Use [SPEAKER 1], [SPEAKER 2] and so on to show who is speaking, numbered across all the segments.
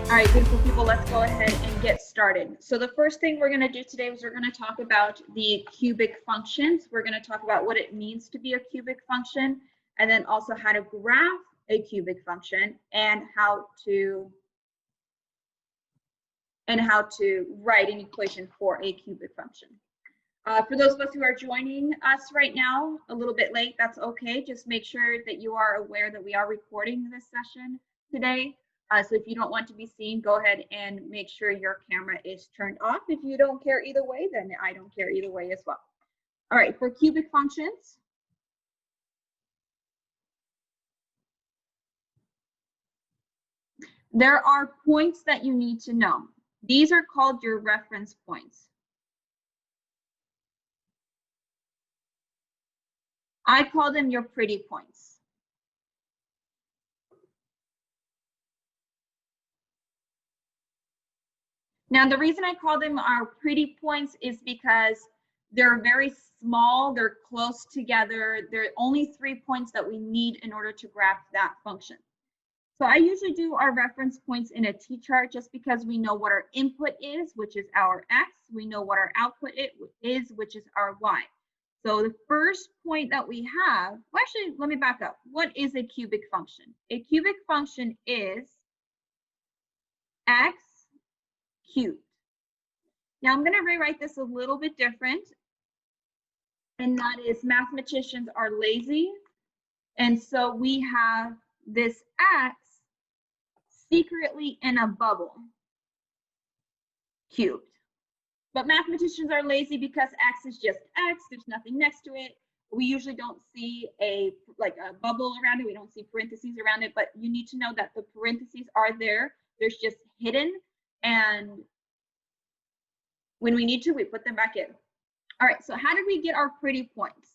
[SPEAKER 1] All right, beautiful people, let's go ahead and get started. So the first thing we're going to do today is we're going to talk about the cubic functions. We're going to talk about what it means to be a cubic function, and then also how to graph a cubic function and how to write an equation for a cubic function. For those of us who are joining us right now a little bit late, that's okay. Just make sure that you are aware that we are recording this session today. So if you don't want to be seen, go ahead and make sure your camera is turned off. If you don't care either way, then I don't care either way as well. All right, for cubic functions, there are points that you need to know. These are called your reference points. I call them your pretty points. Now, the reason I call them our pretty points is because they're very small, they're close together. There are only 3 points that we need in order to graph that function. So I usually do our reference points in a T-chart just because we know what our input is, which is our X. We know what our output is, which is our Y. So the first point that we have, well, actually, let me back up. What is a cubic function? A cubic function is X cubed. Now I'm going to rewrite this a little bit different, and that is mathematicians are lazy, and so we have this X secretly in a bubble cubed. But mathematicians are lazy because X is just X, there's nothing next to it. We usually don't see a bubble around it, we don't see parentheses around it, but you need to know that the parentheses are there, there's just hidden, and when we need to, we put them back in. All right, so how did we get our pretty points?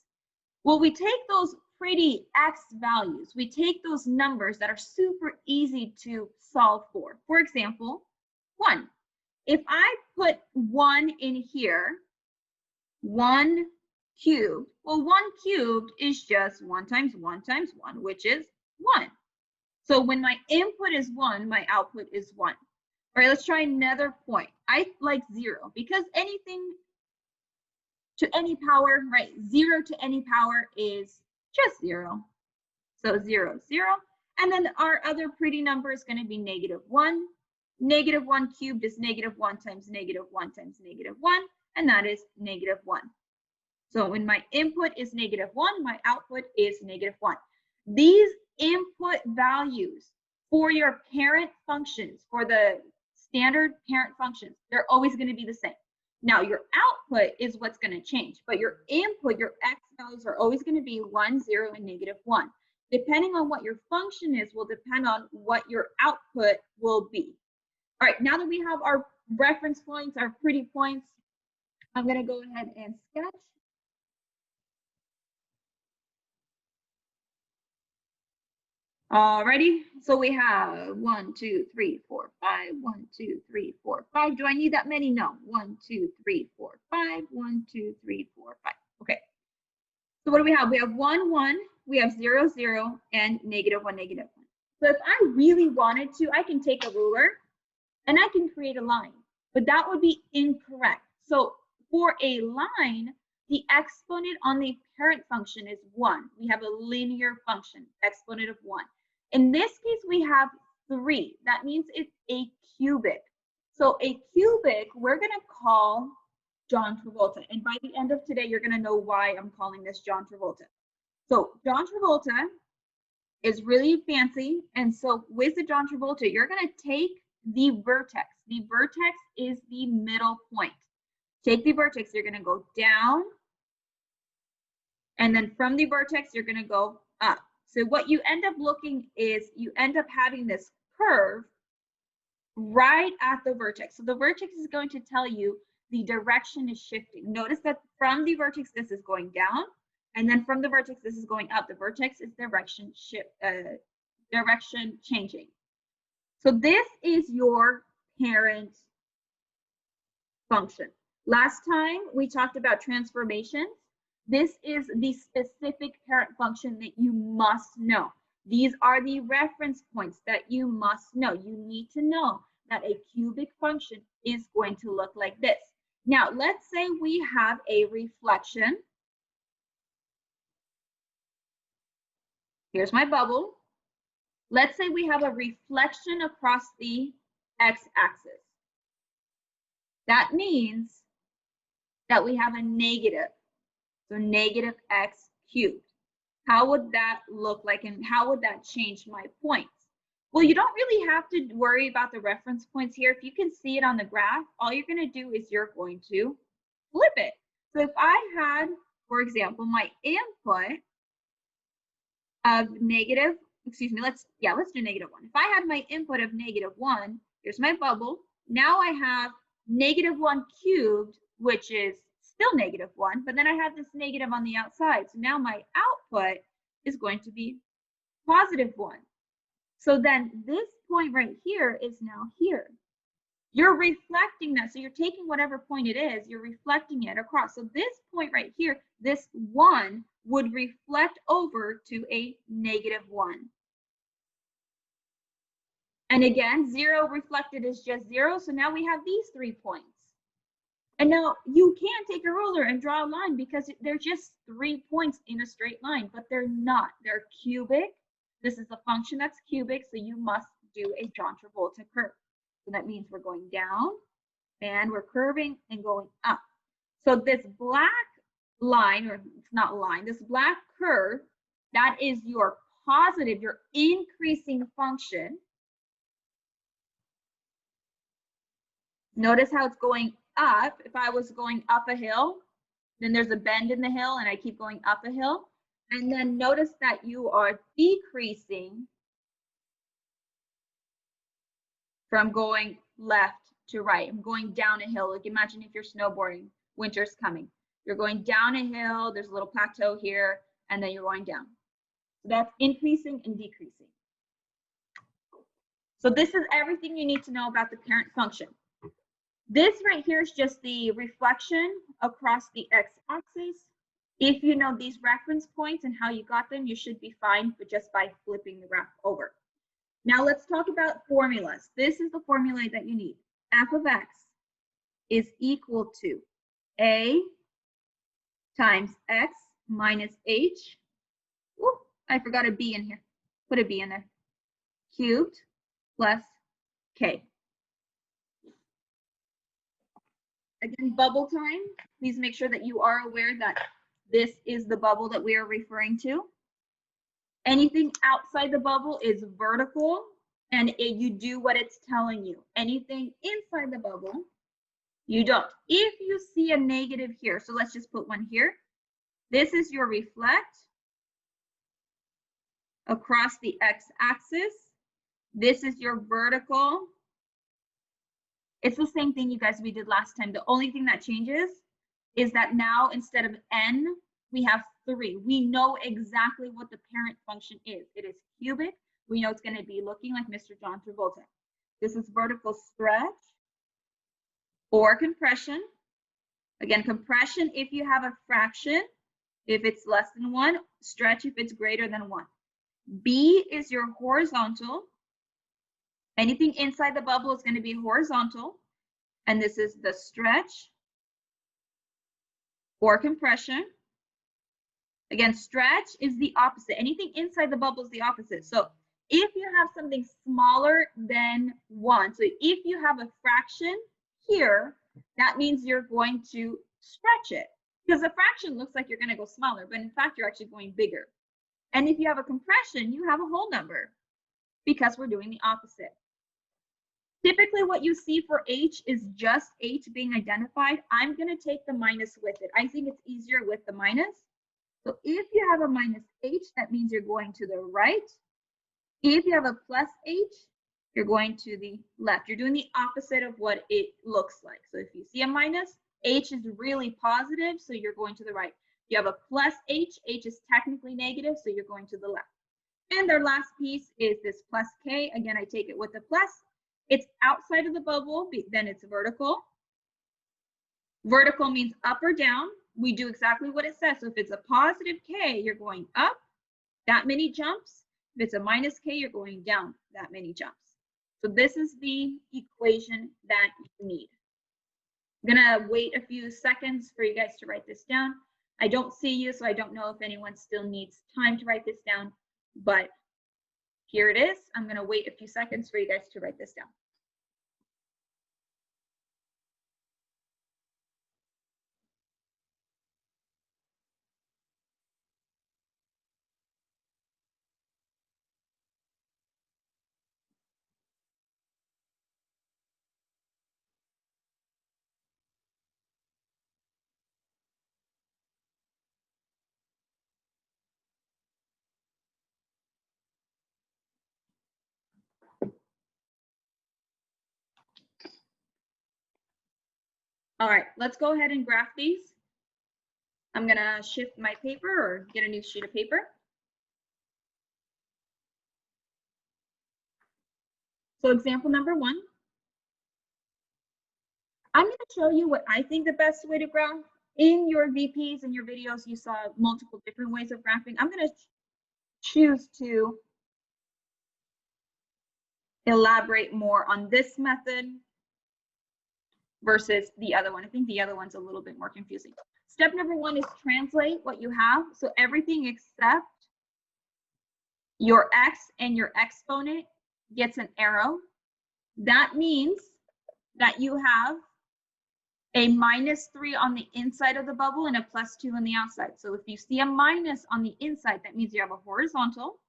[SPEAKER 1] Well, we take those pretty X values, we take those numbers that are super easy to solve for. For example, 1. If I put 1 in here, 1 cubed, well, 1 cubed is just 1 times 1 times 1, which is 1. So when my input is 1, my output is 1. All right, let's try another point. I like 0 because anything to any power, right? 0 to any power is just 0. So 0, 0. And then our other pretty number is going to be -1. -1 cubed is -1 times -1 times -1, and that is -1. So when my input is -1, my output is -1. These input values for your parent functions, for the standard parent functions, they're always going to be the same. Now, your output is what's going to change, but your input, your X values are always going to be 1, 0, and -1. Depending on what your function is will depend on what your output will be. All right, now that we have our reference points, our pretty points, I'm going to go ahead and sketch. Alrighty, so we have 1, 2, 3, 4, 5, 1, 2, 3, 4, 5. Do I need that many? No. 1, 2, 3, 4, 5, 1, 2, 3, 4, 5. Okay. So what do we have? We have 1, 1, we have 0, 0, and -1, -1. So if I really wanted to, I can take a ruler and I can create a line, but that would be incorrect. So for a line, the exponent on the parent function is 1. We have a linear function, exponent of 1. In this case, we have 3. That means it's a cubic. So a cubic, we're going to call John Travolta. And by the end of today, you're going to know why I'm calling this John Travolta. So John Travolta is really fancy. And so with the John Travolta, you're going to take the vertex. The vertex is the middle point. Take the vertex, you're going to go down. And then from the vertex, you're going to go up. So what you end up looking is you end up having this curve right at the vertex. So the vertex is going to tell you the direction is shifting. Notice that from the vertex, this is going down. And then from the vertex, this is going up. The vertex is direction changing. So this is your parent function. Last time we talked about transformations. This is the specific parent function that you must know. These are the reference points that you must know. You need to know that a cubic function is going to look like this. Now, let's say we have a reflection. Here's my bubble. Let's say we have a reflection across the x-axis. That means that we have a negative, so negative x cubed. How would that look like, and how would that change my points? Well, you don't really have to worry about the reference points here. If you can see it on the graph, all you're going to do is you're going to flip it. So if I had, for example, my input of negative, let's do -1. If I had my input of -1, here's my bubble. Now I have -1 cubed, which is still -1, but then I have this negative on the outside. So now my output is going to be +1. So then this point right here is now here. You're reflecting that. So you're taking whatever point it is, you're reflecting it across. So this point right here, this 1 would reflect over to a -1. And again, 0 reflected is just 0. So now we have these 3 points. And now you can take a ruler and draw a line because they're just 3 points in a straight line, but they're not. They're cubic. This is a function that's cubic, so you must do a John Travolta curve. So that means we're going down and we're curving and going up. So this black line, or it's not line, this black curve, that is your positive, your increasing function. Notice how it's going up. If I was going up a hill, then there's a bend in the hill and I keep going up a hill. And then notice that you are decreasing from going left to right. I'm going down a hill. Like imagine if you're snowboarding, winter's coming. You're going down a hill, there's a little plateau here, and then you're going down. So that's increasing and decreasing. So this is everything you need to know about the parent function. This right here is just the reflection across the x-axis. If you know these reference points and how you got them, you should be fine, but just by flipping the graph over. Now let's talk about formulas. This is the formula that you need. F of x is equal to a times x minus h. Ooh, I forgot a b in here. Put a b in there. Cubed plus k. Again, bubble time. Please make sure that you are aware that this is the bubble that we are referring to. Anything outside the bubble is vertical, and you do what it's telling you. Anything inside the bubble, you don't. If you see a negative here, so let's just put one here. This is your reflect across the x-axis. This is your vertical. It's the same thing, you guys, we did last time. The only thing that changes is that now instead of n, we have 3. We know exactly what the parent function is. It is cubic. We know it's going to be looking like Mr. John Travolta. This is vertical stretch or compression. Again, compression if you have a fraction, if it's less than 1, stretch if it's greater than 1. B is your horizontal. Anything inside the bubble is going to be horizontal, and this is the stretch or compression. Again, stretch is the opposite. Anything inside the bubble is the opposite. So if you have something smaller than 1, so if you have a fraction here, that means you're going to stretch it, because a fraction looks like you're going to go smaller, but in fact, you're actually going bigger. And if you have a compression, you have a whole number, because we're doing the opposite. Typically, what you see for h is just h being identified. I'm going to take the minus with it. I think it's easier with the minus. So if you have a minus h, that means you're going to the right. If you have a plus h, you're going to the left. You're doing the opposite of what it looks like. So if you see a minus, h is really positive, so you're going to the right. If you have a plus h, h is technically negative, so you're going to the left. And their last piece is this plus k. Again, I take it with the plus. It's outside of the bubble, then it's vertical. Vertical means up or down. We do exactly what it says. So if it's a positive k, you're going up that many jumps. If it's a minus k, you're going down that many jumps. So this is the equation that you need. I'm gonna wait a few seconds for you guys to write this down. I don't see you, so I don't know if anyone still needs time to write this down, but here it is. I'm gonna wait a few seconds for you guys to write this down. All right, let's go ahead and graph these. I'm gonna shift my paper or get a new sheet of paper. So example number 1. I'm gonna show you what I think the best way to graph. In your VPs and your videos, you saw multiple different ways of graphing. I'm gonna choose to elaborate more on this method versus the other one. I think the other one's a little bit more confusing. Step number 1 is translate what you have. So everything except your x and your exponent gets an arrow. That means that you have a -3 on the inside of the bubble and a +2 on the outside. So if you see a minus on the inside, that means you have a horizontal.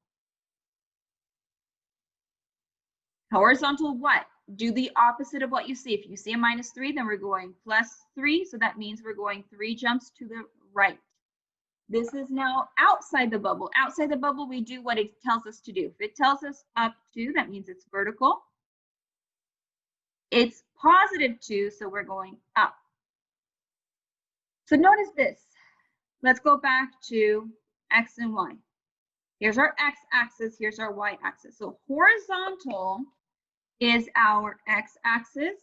[SPEAKER 1] Horizontal what? Do the opposite of what you see. If you see a -3, then we're going +3. So that means we're going 3 jumps to the right. This is now outside the bubble. Outside the bubble, we do what it tells us to do. If it tells us up 2, that means it's vertical. It's +2, so we're going up. So notice this. Let's go back to X and Y. Here's our X-axis, here's our Y-axis. So horizontal is our X-axis,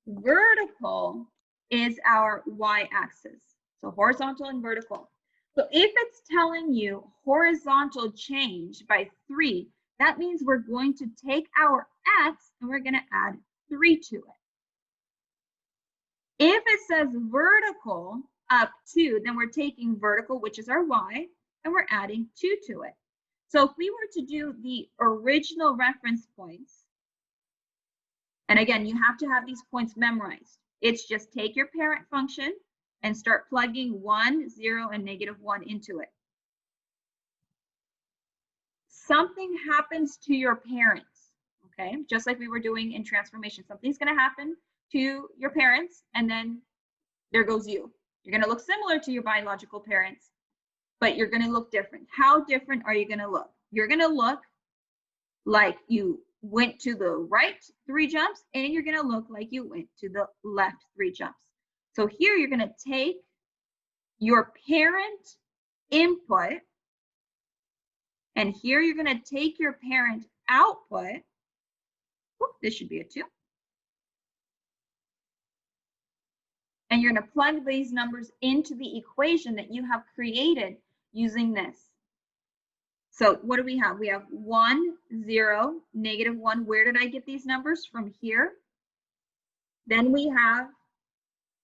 [SPEAKER 1] vertical is our Y-axis. So horizontal and vertical. So if it's telling you horizontal change by 3, that means we're going to take our X and we're going to add 3 to it. If it says vertical up 2, then we're taking vertical, which is our Y, and we're adding 2 to it. So if we were to do the original reference points, and again, you have to have these points memorized. It's just take your parent function and start plugging 1, 0, and -1 into it. Something happens to your parents, okay? Just like we were doing in transformation. Something's going to happen to your parents, and then there goes you. You're going to look similar to your biological parents, but you're going to look different. How different are you going to look? You're going to look like you went to the right 3 jumps, and you're going to look like you went to the left 3 jumps. So here you're going to take your parent input, and here you're going to take your parent output. Whoop, this should be a 2. And you're going to plug these numbers into the equation that you have created using this. So what do we have? We have 1, 0, -1. Where did I get these numbers? From here. Then we have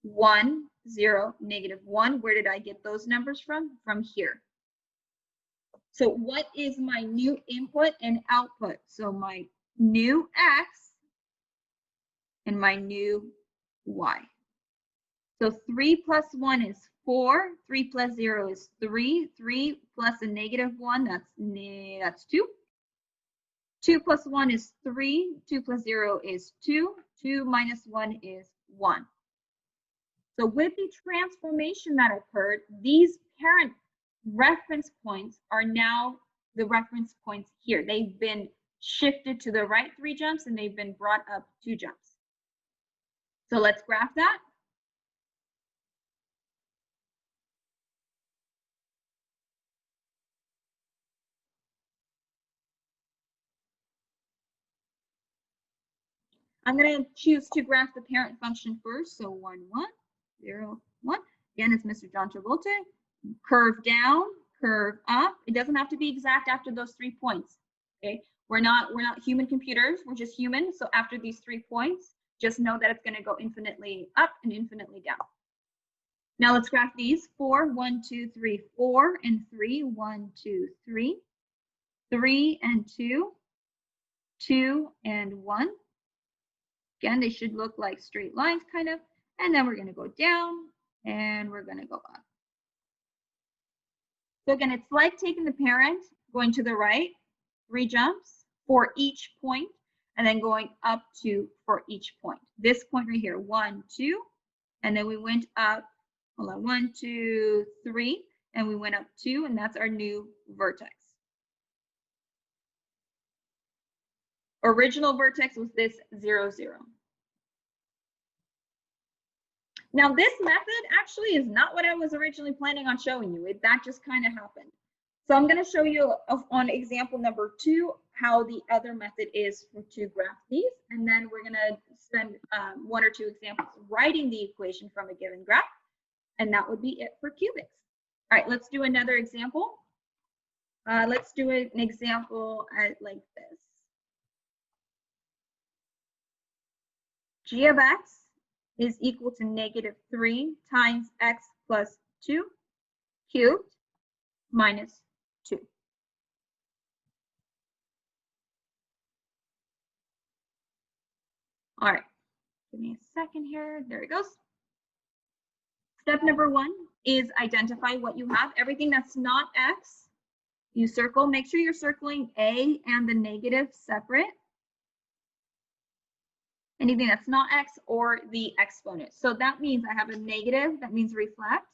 [SPEAKER 1] 1, 0, -1. Where did I get those numbers from? From here. So what is my new input and output? So my new X and my new Y. So 3 plus 1 is 4, 3 plus 0 is 3, 3 plus a -1, that's 2. 2 plus 1 is 3, 2 plus 0 is 2, 2 minus 1 is 1. So with the transformation that occurred, these parent reference points are now the reference points here. They've been shifted to the right 3 jumps and they've been brought up 2 jumps. So let's graph that. I'm going to choose to graph the parent function first. So 1, 1, 0, 1. Again, it's Mr. John Travolta. Curve down, curve up. It doesn't have to be exact after those 3 points. Okay. We're not human computers, we're just human. So after these 3 points, just know that it's going to go infinitely up and infinitely down. Now let's graph these. 4, 1, 2, 3, 4, and 3, 1, 2, 3, 3 and 2, 2 and 1. Again, they should look like straight lines kind of. And then we're going to go down and we're going to go up. So again, it's like taking the parent, going to the right, 3 jumps for each point, and then going up 2 for each point. This point right here, 1, 2, and then we went up, hold on, 1, 2, 3, and we went up 2, and that's our new vertex. Original vertex was this 0, 0. Now this method actually is not what I was originally planning on showing you. That just kind of happened. So I'm going to show you on example number 2 how the other method is to graph these, and then we're going to spend 1 or 2 examples writing the equation from a given graph, and that would be it for cubics. All right, let's do another example. Let's do an example like this. G of x is equal to -3 times x plus 2 cubed minus 2. All right, give me a second here. There it goes. Step number 1 is identify what you have. Everything that's not x, you circle. Make sure you're circling a and the negative separate. Anything that's not x or the exponent. So that means I have a negative, that means reflect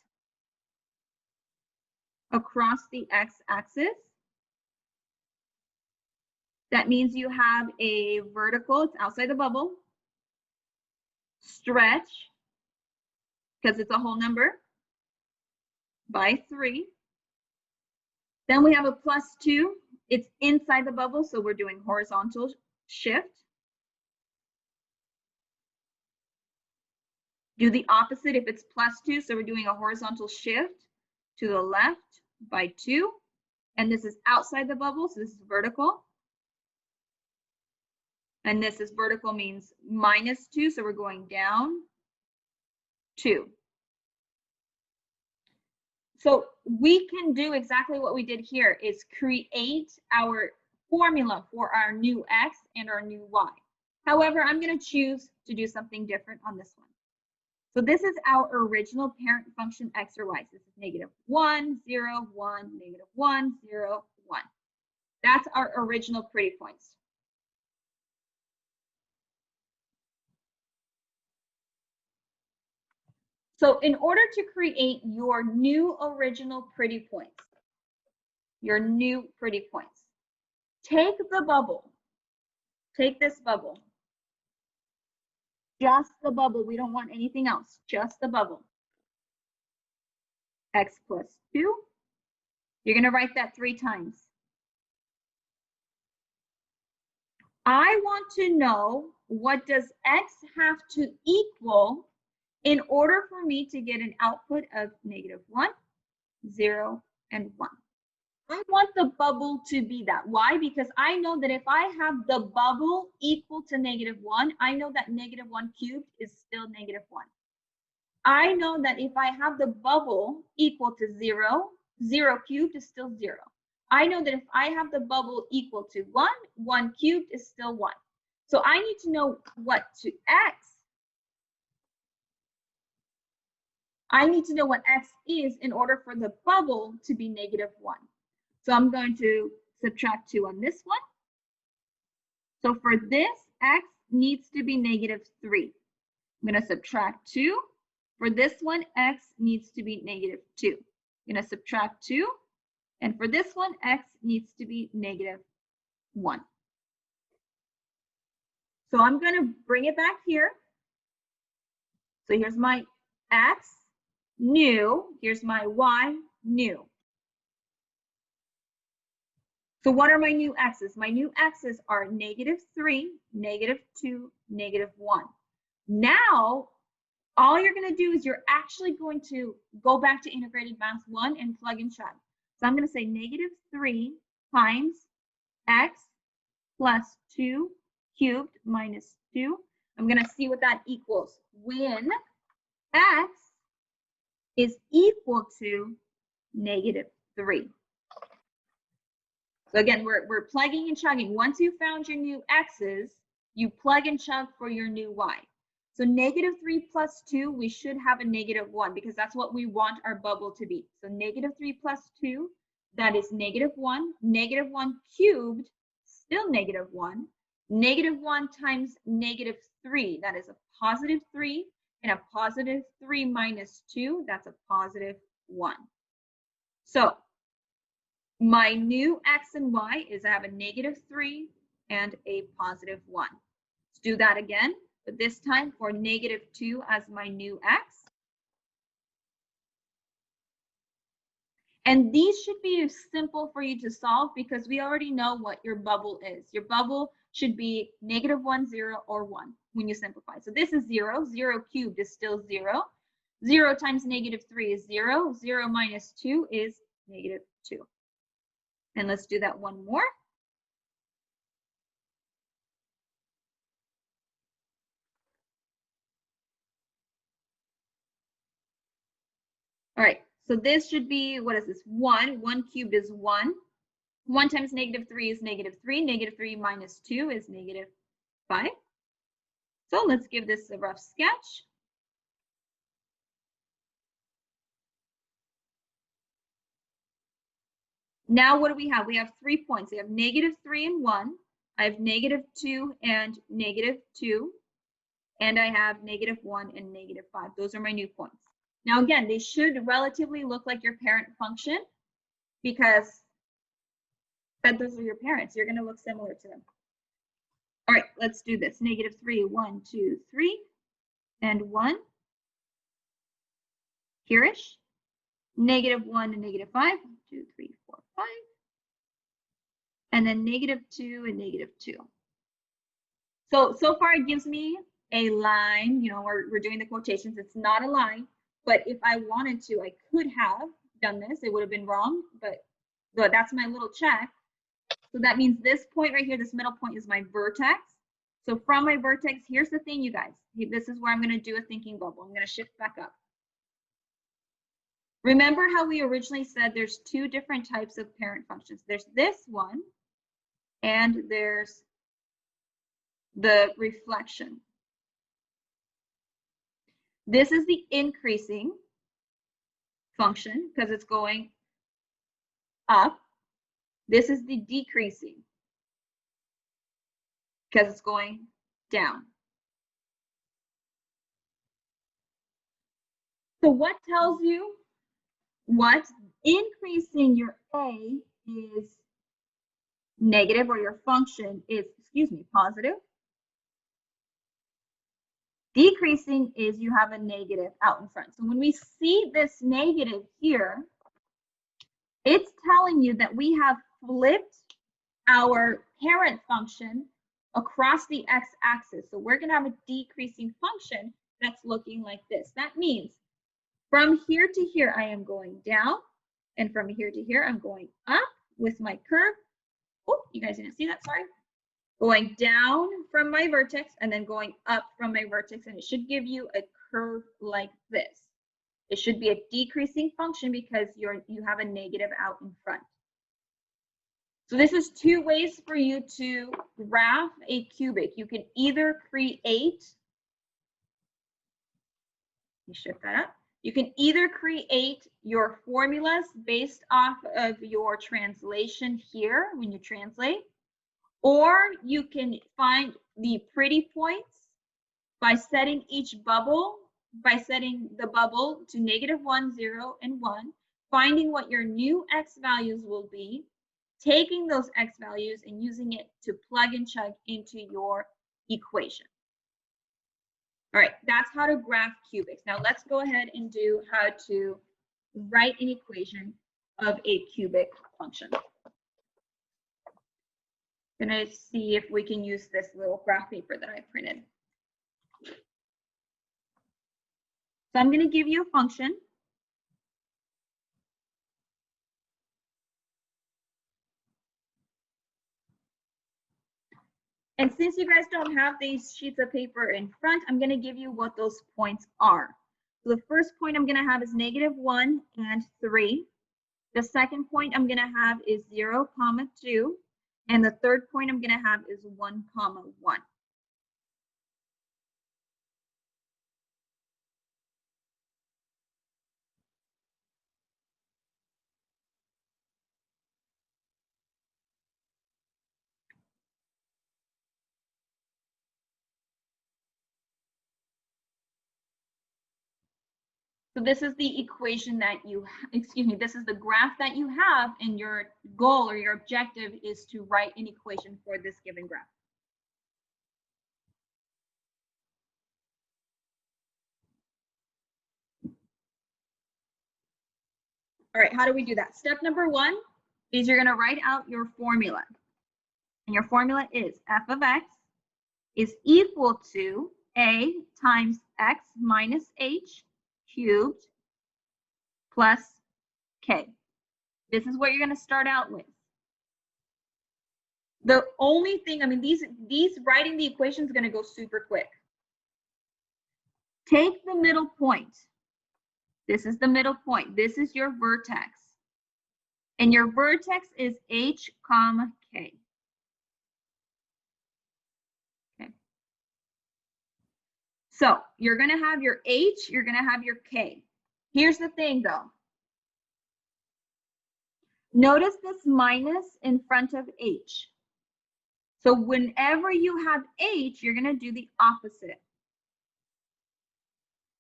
[SPEAKER 1] across the x-axis. That means you have a vertical, it's outside the bubble, stretch, because it's a whole number, by 3. Then we have a +2, it's inside the bubble, so we're doing horizontal shift. Do the opposite if it's +2, so we're doing a horizontal shift to the left by 2, and this is outside the bubble, so this is vertical. And this is vertical means -2, so we're going down 2. So we can do exactly what we did here, is create our formula for our new x and our new y. However, I'm going to choose to do something different on this one. So this is our original parent function x or y. So this is -1, 0, 1, -1, 0, 1. That's our original pretty points. So in order to create your new original pretty points, take the bubble, take this bubble, just the bubble, we don't want anything else, just the bubble. X plus 2, you're gonna write that 3 times. I want to know, what does x have to equal in order for me to get an output of -1, 0, and 1. I want the bubble to be that. Why? Because I know that if I have the bubble equal to -1, I know that -1 cubed is still -1. I know that if I have the bubble equal to 0, 0 cubed is still 0. I know that if I have the bubble equal to 1, 1 cubed is still 1. So I need to know what to x. I need to know what x is in order for the bubble to be -1. So I'm going to subtract 2 on this one. So for this, x needs to be -3. I'm going to subtract 2. For this one, x needs to be -2. I'm going to subtract 2. And for this one, x needs to be -1. So I'm going to bring it back here. So here's my x, new. Here's my y, new. So what are my new x's? My new x's are -3, -2, -1. Now, all you're going to do is you're actually going to go back to integrated math 1 and plug and chug. So I'm going to say -3 times x plus 2 cubed minus 2. I'm going to see what that equals when x is equal to -3. So again, we're plugging and chugging. Once you found your new x's, you plug and chug for your new y. So -3 plus 2, we should have a -1 because that's what we want our bubble to be. So -3 plus 2, that is -1. -1 cubed, still -1. -1 times -3, that is a +3. And a +3 minus 2, that's a +1. So my new x and y is I have a -3 and a +1. Let's do that again, but this time for -2 as my new x. And these should be simple for you to solve because we already know what your bubble is. Your bubble should be -1, 0, or 1 when you simplify. So this is 0. 0 cubed is still 0. 0 times -3 is 0. 0 minus 2 is -2. And let's do that one more. All right, so this should be, what is this? 1. 1 cubed is 1. 1 times -3 is -3. -3 minus 2 is -5. So let's give this a rough sketch. Now what do we have? We have 3 points. We have -3 and 1. I have -2 and -2. And I have -1 and -5. Those are my new points. Now again, they should relatively look like your parent function because those are your parents. You're going to look similar to them. All right, let's do this. -3, 1, 2, 3, and 1. Here-ish. -1 and -5. 1, 2, 3, 4, 5. And then -2 and -2. So far it gives me a line. You know, we're doing the quotations. It's not a line, but if I wanted to, I could have done this. It would have been wrong, but that's my little check. So that means this point right here, this middle point is my vertex. So from my vertex, here's the thing, you guys. This is where I'm going to do a thinking bubble. I'm going to shift back up. Remember how we originally said there's two different types of parent functions. There's this one, and there's the reflection. This is the increasing function because it's going up. This is the decreasing because it's going down. So what tells you what increasing your a is negative, or your function is, positive? Decreasing is you have a negative out in front. So when we see this negative here, it's telling you that we have flipped our parent function across the x-axis. So we're going to have a decreasing function that's looking like this. That means from here to here, I am going down, and from here to here, I'm going up with my curve. Oh, you guys didn't see that, sorry. Going down from my vertex and then going up from my vertex, and it should give you a curve like this. It should be a decreasing function because you have a negative out in front. So this is two ways for you to graph a cubic. You can either create, let me shift that up. You can either create your formulas based off of your translation here when you translate, or you can find the pretty points by setting each bubble, by setting the bubble to -1, 0, and 1, finding what your new x values will be, taking those x values and using it to plug and chug into your equation. All right, that's how to graph cubics. Now let's go ahead and do how to write an equation of a cubic function. I'm going to see if we can use this little graph paper that I printed. So I'm going to give you a function. And since you guys don't have these sheets of paper in front, I'm going to give you what those points are. So the first point I'm going to have is -1 and 3. The second point I'm going to have is 0, 2. And the third point I'm going to have is 1, 1. So this is the equation that you, excuse me, this is the graph that you have, and your goal or your objective is to write an equation for this given graph. All right, how do we do that? Step number 1 is you're gonna write out your formula. And your formula is f of x is equal to a times x minus h cubed plus k. This is what you're going to start out with. The only thing, I mean, these writing the equation is going to go super quick. Take the middle point. This is the middle point. This is your vertex. And your vertex is h, comma, k. Okay. So you're going to have your h, you're going to have your k. Here's the thing, though. Notice this minus in front of h. So whenever you have h, you're going to do the opposite.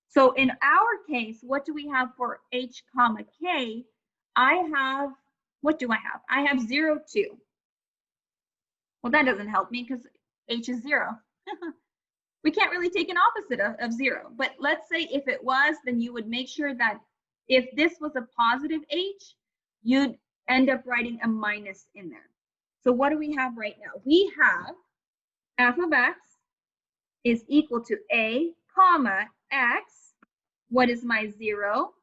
[SPEAKER 1] So in our case, what do we have for h, comma, k? I have, what do I have? I have 0, 2. Well, that doesn't help me because h is 0. We can't really take an opposite of 0. But let's say if it was, then you would make sure that if this was a positive h, you'd end up writing a minus in there. So what do we have right now? We have f of x is equal to a, comma, x. What is my 0?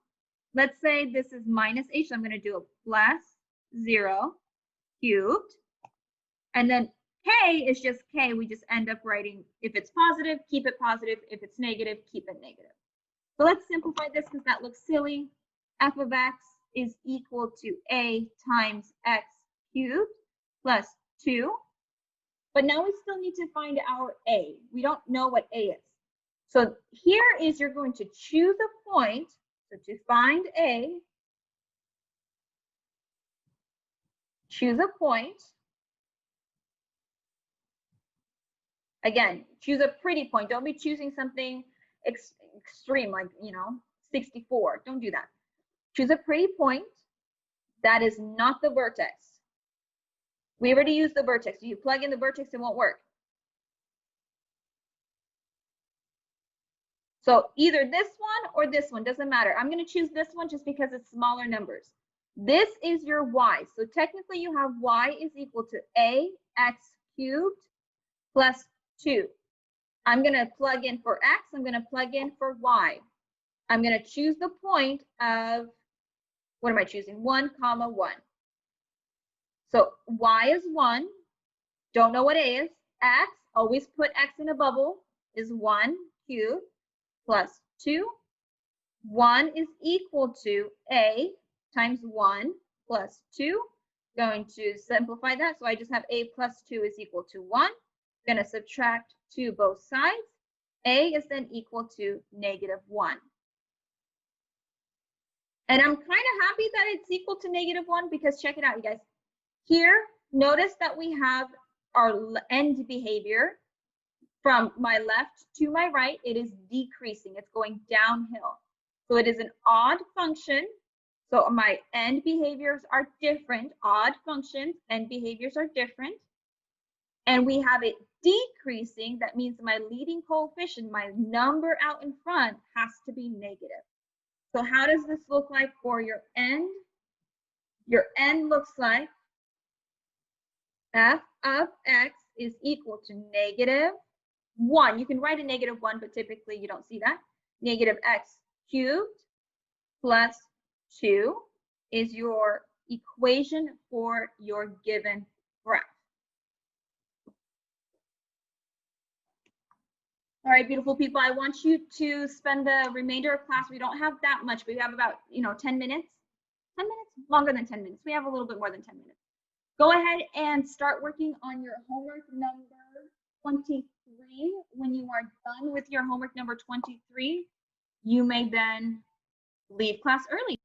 [SPEAKER 1] Let's say this is minus h, so I'm going to do a plus 0 cubed. And then k is just k. We just end up writing, if it's positive, keep it positive. If it's negative, keep it negative. So let's simplify this because that looks silly. F of x is equal to a times x cubed plus 2. But now we still need to find our a. We don't know what a is. So here is you're going to choose a point. So to find a, choose a point. Again, choose a pretty point. Don't be choosing something extreme like, 64. Don't do that. Choose a pretty point that is not the vertex. We already used the vertex. You plug in the vertex, it won't work. So either this one or this one, doesn't matter. I'm going to choose this one just because it's smaller numbers. This is your y. So technically you have y is equal to ax cubed plus 2. I'm going to plug in for x. I'm going to plug in for y. I'm going to choose the point of, what am I choosing? 1, 1. So y is 1. Don't know what a is. X, always put x in a bubble, is 1 cubed plus 2. 1 is equal to a times 1 plus 2. Going to simplify that. So I just have a plus 2 is equal to 1. Going to subtract 2 both sides. A is then equal to -1. And I'm kind of happy that it's equal to -1 because check it out, you guys. Here, notice that we have our end behavior. From my left to my right, it is decreasing. It's going downhill. So it is an odd function. So my end behaviors are different. Odd functions, end behaviors are different. And we have it decreasing. That means my leading coefficient, my number out in front, has to be negative. So how does this look like for your end? Your end looks like f of x is equal to -1. You can write a -1, but typically you don't see that. -x cubed plus 2 is your equation for your given graph. All right, beautiful people, I want you to spend the remainder of class. We don't have that much, but we have about, 10 minutes. 10 minutes? Longer than 10 minutes. We have a little bit more than 10 minutes. Go ahead and start working on your homework number 23. When you are done with your homework number 23, you may then leave class early.